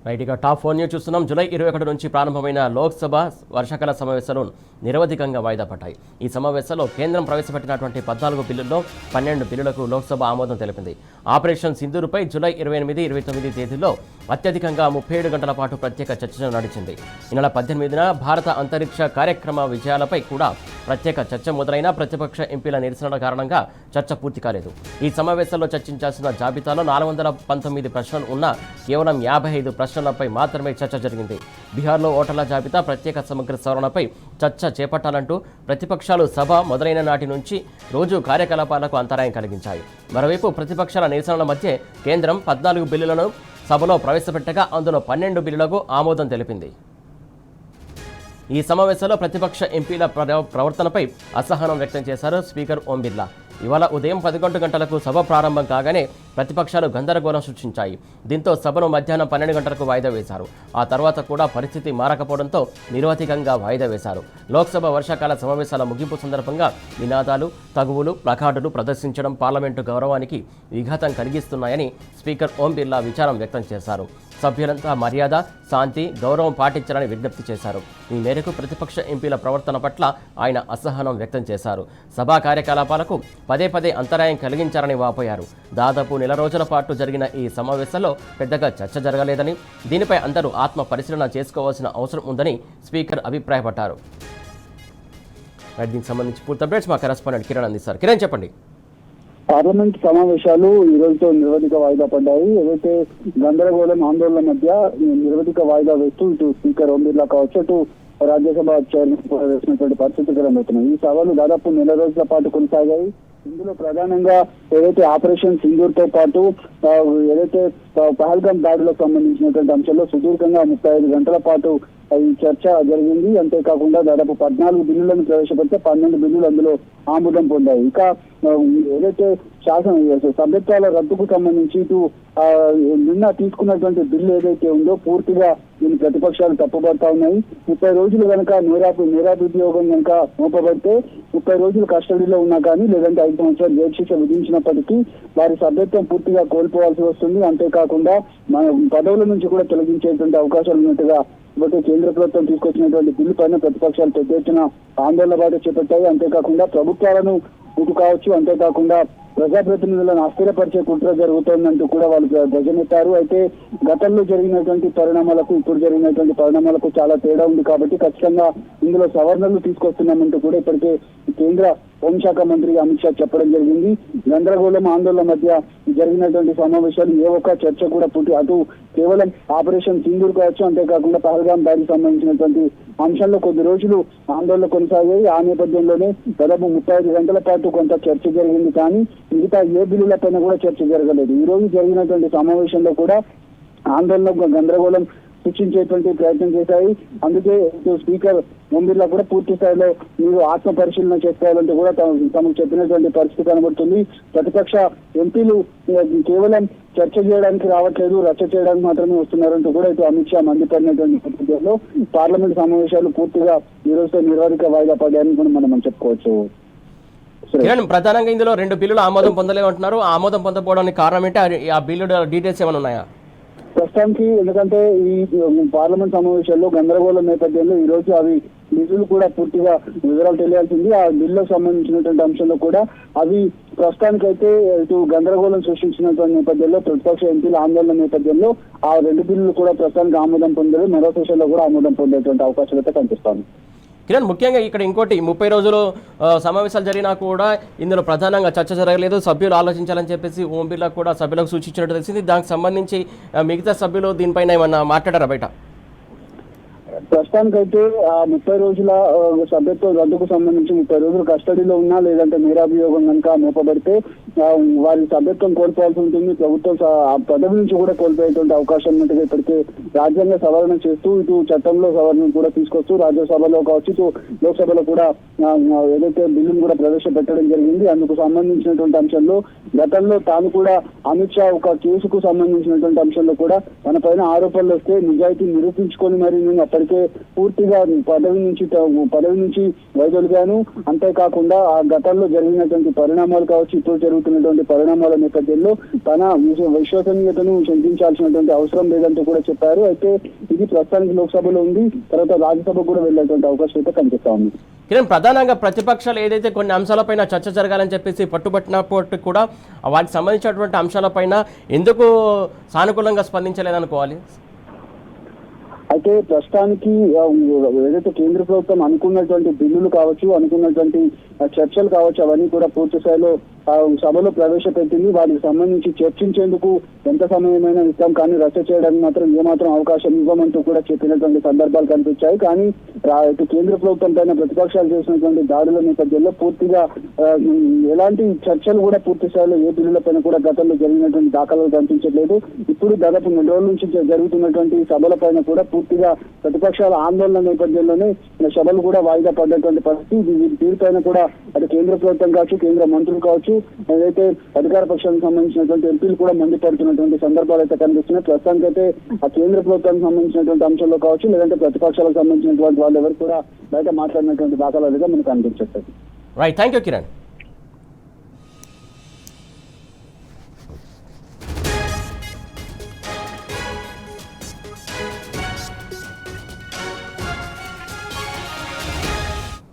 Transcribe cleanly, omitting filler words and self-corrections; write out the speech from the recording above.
Right, ఇక top 4 news చూస్తున్నాం. July 21 నుంచి ప్రారంభమైన లోక్సభ వర్షాకాల సమావేశాలు నిరవధికంగా వాయిదా పడ్డాయి. ఈ సమావేశాల్లో కేంద్రం ప్రవేశపెట్టినటువంటి 14 బిల్లుల్లో 12 బిల్లులకు లోక్సభ ఆమోదం తెలిపింది. ఆపరేషన్ సింధూరుపై జూలై 28, 29 తేదీల్లో అత్యధికంగా 37 గంటల పాటు ప్రత్యేక చర్చ నడిచింది. ఈ నెల 18న భారత అంతరిక్ష కార్యక్రమ విజయాలపై కూడా ప్రత్యేక చర్చ మొదలైన ప్రతిపక్ష ఎంపీల నిరసనల కారణంగా చర్చ పూర్తి కాలేదు. ఈ సమావేశాల్లో చర్చించాల్సిన జాబితాలో 419 ప్రశ్నలు ఉన్నా కేవలం 55 ప్రశ్నలపై మాత్రమే చర్చ జరిగింది. బీహార్లో ఓటర్ల జాబితా ప్రత్యేక సమగ్ర సవరణపై చర్చ చేపట్టాలంటూ ప్రతిపక్షాలు సభ మొదలైన నాటి నుంచి రోజు కార్యకలాపాలకు అంతరాయం కలిగించాయి. మరోవైపు ప్రతిపక్షాల నిరసనల మధ్య కేంద్రం 14 బిల్లులను సభలో ప్రవేశపెట్టగా అందులో 12 బిల్లులకు ఆమోదం తెలిపింది. ఈ సమావేశంలో ప్రతిపక్ష ఎంపీల ప్రవర్తనపై అసహనం వ్యక్తం చేశారు స్పీకర్ ఓం బిర్లా. ఇవాళ ఉదయం 11 గంటలకు సభ ప్రారంభం కాగానే ప్రతిపక్షాలు గందరగోళం సృష్టించాయి. దీంతో సభను మధ్యాహ్నం 12 గంటలకు వాయిదా వేశారు. ఆ తర్వాత కూడా పరిస్థితి మారకపోవడంతో నిరవధికంగా వాయిదా వేశారు. లోక్సభ వర్షాకాల సమావేశాల ముగింపు సందర్భంగా నినాదాలు, తగువులు, ప్లకార్డులు ప్రదర్శించడం పార్లమెంటు గౌరవానికి విఘాతం కలిగిస్తున్నాయని స్పీకర్ ఓం బిర్లా విచారం వ్యక్తం చేశారు. సభ్యులంతా మర్యాద, శాంతి, గౌరవం పాటించాలని విజ్ఞప్తి చేశారు. ఈ మేరకు ప్రతిపక్ష ఎంపీల ప్రవర్తన పట్ల ఆయన అసహనం వ్యక్తం చేశారు. సభా కార్యకలాపాలకు పదే అంతరాయం కలిగించారని వాపోయారు. దాదాపు నెల రోజుల పాటు జరిగిన ఈ సమావేశంలో పెద్దగా చర్చ జరగలేదని, దీనిపై అందరూ ఆత్మ పరిశీలన చేసుకోవాల్సిన అవసరం ఉందని స్పీకర్ అభిప్రాయపడ్డారు. దీనికి సంబంధించి పూర్తి అప్డేట్స్ మా కరెస్పాండెంట్ కిరణ్ అందిస్తారు. కిరణ్, చెప్పండి. పార్లమెంట్ సమావేశాలు ఈ రోజుతో నిరవధిక వాయిదా పడ్డాయి. ఏదైతే గందరగోళం, ఆందోళన మధ్య నిరవధిక వాయిదా వేస్తూ ఇటు స్పీకర్ ఓం బిర్లా కావచ్చు, అటు రాజ్యసభ చైర్మన్ వేసినటువంటి పరిస్థితి కనబడుతున్నాయి. ఈ సభలు దాదాపు నెల రోజుల పాటు కొనసాగాయి. ఇందులో ప్రధానంగా ఏదైతే ఆపరేషన్ సింధూర్ తో పాటు ఏదైతే పహల్గామ్ దాడులకు సంబంధించినటువంటి అంశంలో సుదీర్ఘంగా 35 గంటల పాటు ఈ చర్చ జరిగింది. అంతేకాకుండా దాదాపు 14 బిల్లులను ప్రవేశపెడితే 12 బిల్లులు అందులో ఆమోదం పొందాయి. ఇక ఏదైతే సభ్యత్వాల రద్దుకు సంబంధించి ఇటు నిన్న తీసుకున్నటువంటి బిల్లు ఏదైతే ఉందో పూర్తిగా దీని ప్రతిపక్షాలు తప్పుపడతా ఉన్నాయి. 30 రోజులు కనుక నేరాభియోగం కనుక మోపబడితే 30 రోజులు కస్టడీలో ఉన్నా కానీ, లేదంటే 5 సంవత్సరాలు జైలు శిక్ష విధించినప్పటికీ వారి సభ్యత్వం పూర్తిగా కోల్పోవాల్సి వస్తుంది. అంతేకాకుండా మన పదవుల నుంచి కూడా తొలగించేటువంటి అవకాశాలు ఉన్నట్టుగా ఇప్పటికే కేంద్ర ప్రభుత్వం తీసుకొచ్చినటువంటి బిల్లు పైన ప్రతిపక్షాలు పెద్ద ఎత్తున ఆందోళన బాట చేపట్టాయి. అంతేకాకుండా ప్రభుత్వాలను ఇటు కావచ్చు, అంతేకాకుండా ప్రజాప్రతినిధులను అస్థిరపరిచే కుట్ర జరుగుతోందంటూ కూడా వాళ్ళు ధ్వజమెత్తారు. అయితే గతంలో జరిగినటువంటి పరిణామాలకు ఇప్పుడు జరిగినటువంటి పరిణామాలకు చాలా తేడా ఉంది కాబట్టి ఖచ్చితంగా ఇందులో సవరణలు తీసుకొస్తున్నామంటూ కూడా ఇప్పటికే కేంద్ర హోంశాఖ మంత్రి అమిత్ షా చెప్పడం జరిగింది. గందరగోళం, ఆందోళన మధ్య జరిగినటువంటి సమావేశాలు ఏ ఒక్క చర్చ కూడా అటు కేవలం ఆపరేషన్ సింధూర్ కావచ్చు, అంతేకాకుండా పహల్గామ్ దాడికి సంబంధించినటువంటి అంశంలో కొద్ది రోజులు ఆందోళన కొనసాగాయి. ఆ నేపథ్యంలోనే దాదాపు 35 గంటల పాటు కొంత చర్చ జరిగింది. కానీ మిగతా ఏ బిల్లులపైన కూడా చర్చ జరగలేదు. ఈ రోజు జరిగినటువంటి సమావేశంలో కూడా ఆందోళన, గందరగోళం సృష్టించేటువంటి ప్రయత్నం చేశాయి. అందుకే స్పీకర్ ఓం బిర్లా కూడా పూర్తి స్థాయిలో మీరు ఆత్మ పరిశీలన చేసుకోవాలంటే కూడా తమకు చెప్పినటువంటి పరిస్థితి కనబడుతుంది. ప్రతిపక్ష ఎంపీలు కేవలం చర్చ చేయడానికి రావట్లేదు, రచ్చ చేయడానికి మాత్రమే వస్తున్నారంటూ కూడా ఇటు అమిత్ షా మండిపడినటువంటి నేపథ్యంలో పార్లమెంట్ సమావేశాలు పూర్తిగా ఈ రోజుతో నిరవధిక వాయిదా పడ్డాయని కూడా మనం చెప్పుకోవచ్చు. ప్రధానంగా ఇందులో 2 బిల్లులు ఆమోదం పొందలేమంటున్నారు. ఆమోదం పొందకపోవడానికి కారణం ఏంటి? ఆ బిల్లు డీటెయిల్స్ ఏమైనా ఉన్నాయా? ప్రస్తుతానికి ఎందుకంటే ఈ పార్లమెంట్ సమావేశాల్లో గందరగోళం నేపథ్యంలో ఈ రోజు అవి బిల్లులు కూడా పూర్తిగా వివరాలు తెలియాల్సింది. ఆ బిల్లుకు సంబంధించినటువంటి అంశంలో కూడా అవి ప్రస్తుతానికైతే ఇటు గందరగోళం సృష్టించినటువంటి నేపథ్యంలో ప్రతిపక్ష ఎంపీల ఆందోళన నేపథ్యంలో ఆ 2 బిల్లులు కూడా ప్రస్తుతానికి ఆమోదం పొందారు. మరో సెషన్లో కూడా ఆమోదం పొందేటువంటి అవకాశాలు అయితే కనిపిస్తాయి. కిరణ్, ముఖ్యంగా ఇక్కడ ఇంకోటి 30 రోజులు సమావేశాలు జరిగినా కూడా ఇందులో ప్రధానంగా చర్చ జరగలేదు. సభ్యులు ఆలోచించాలని చెప్పేసి ఓం బిర్లా కూడా సభ్యులకు సూచించినట్టు తెలిసింది. దానికి సంబంధించి మిగతా సభ్యులు దీనిపైన ఏమన్నా మాట్లాడారా బయట? ప్రస్తుతానికైతే ఆ 30 రోజుల సభ్యత్వ రద్దుకు సంబంధించి 30 రోజులు కస్టడీలో ఉన్నా, లేదంటే నేరాభియోగం కనుక మోపబడితే వారి సభ్యత్వం కోల్పోవాల్సి ఉంటుంది. ప్రభుత్వం పదవి నుంచి కూడా కోల్పోయేటువంటి అవకాశం ఉన్నట్టుగా ఇప్పటికే రాజ్యాంగ సవరణ చేస్తూ ఇటు చట్టంలో సవరణ కూడా తీసుకొస్తూ రాజ్యసభలో కావచ్చు, ఇటు లోక్సభలో కూడా ఏదైతే బిల్లును కూడా ప్రవేశపెట్టడం జరిగింది. అందుకు సంబంధించినటువంటి అంశంలో గతంలో తాను కూడా అమిత్ షా ఒక కేసుకు సంబంధించినటువంటి అంశంలో కూడా తన పైన ఆరోపణలు వస్తే నిజాయితీ నిరూపించుకొని మరి నేను అప్పటికే అయితే పూర్తిగా పదవి నుంచి వైదొలిగాను. అంతేకాకుండా ఆ గతంలో జరిగినటువంటి పరిణామాలు కావచ్చు, ఇప్పుడు జరుగుతున్నటువంటి పరిణామాల నేపథ్యంలో తన విశ్వసనీయతను శంకించాల్సినటువంటి అవసరం లేదంటూ కూడా చెప్పారు. అయితే ఇది ప్రస్తుతానికి లోక్సభలో ఉంది, తర్వాత రాజ్యసభ కూడా వెళ్ళేటువంటి అవకాశం అయితే కనిపిస్తా ఉంది. కిరణ్, ప్రధానంగా ప్రతిపక్షాలు ఏదైతే కొన్ని అంశాలపైన చర్చ జరగాలని చెప్పేసి పట్టుబట్టినప్పటికీ కూడా వాటికి సంబంధించినటువంటి అంశాలపైన ఎందుకు సానుకూలంగా స్పందించలేదనుకోవాలి? అయితే ప్రస్తుతానికి ఏదైతే కేంద్ర ప్రభుత్వం అనుకున్నటువంటి బిల్లులు కావచ్చు, అనుకున్నటువంటి చర్చలు కావచ్చు, అవన్నీ కూడా పూర్తి స్థాయిలో సభలో ప్రవేశపెట్టింది. వాటికి సంబంధించి చర్చించేందుకు ఎంత సమయమైనా ఇస్తాం, కానీ రద్దు చేయడానికి మాత్రం ఏమాత్రం అవకాశం ఇవ్వమంటూ కూడా చెప్పినటువంటి సందర్భాలు కనిపించాయి. కానీ కేంద్ర ప్రభుత్వం పైన ప్రతిపక్షాలు చేసినటువంటి దాడుల నేపథ్యంలో పూర్తిగా ఎలాంటి చర్చలు కూడా పూర్తి స్థాయిలో ఏ బిల్లుల పైన కూడా గతంలో జరిగినటువంటి దాఖలాలు కనిపించట్లేదు. ఇప్పుడు దాదాపు 2 రోజుల నుంచి జరుగుతున్నటువంటి సభల పైన కూడా పూర్తిగా ప్రతిపక్షాల ఆందోళన నేపథ్యంలోనే సభలు కూడా వాయిదా పడ్డటువంటి పరిస్థితి. దీనిపైన కూడా అటు కేంద్ర ప్రభుత్వం కావచ్చు, కేంద్ర మంత్రులు కావచ్చు, ఏదైతే అధికార పక్షానికి సంబంధించినటువంటి ఎంపీలు కూడా మండిపడుతున్నటువంటి సందర్భాలు అయితే కనిపిస్తున్నాయి. ప్రస్తుతానికి అయితే ఆ కేంద్ర ప్రభుత్వానికి సంబంధించినటువంటి అంశంలో కావచ్చు, లేదంటే ప్రతిపక్షాలకు సంబంధించినటువంటి వాళ్ళు ఎవరు కూడా బయట మాట్లాడినటువంటి దాఖలాలుగా మనకు కనిపించట్లేదు. Right, thank you Kiran.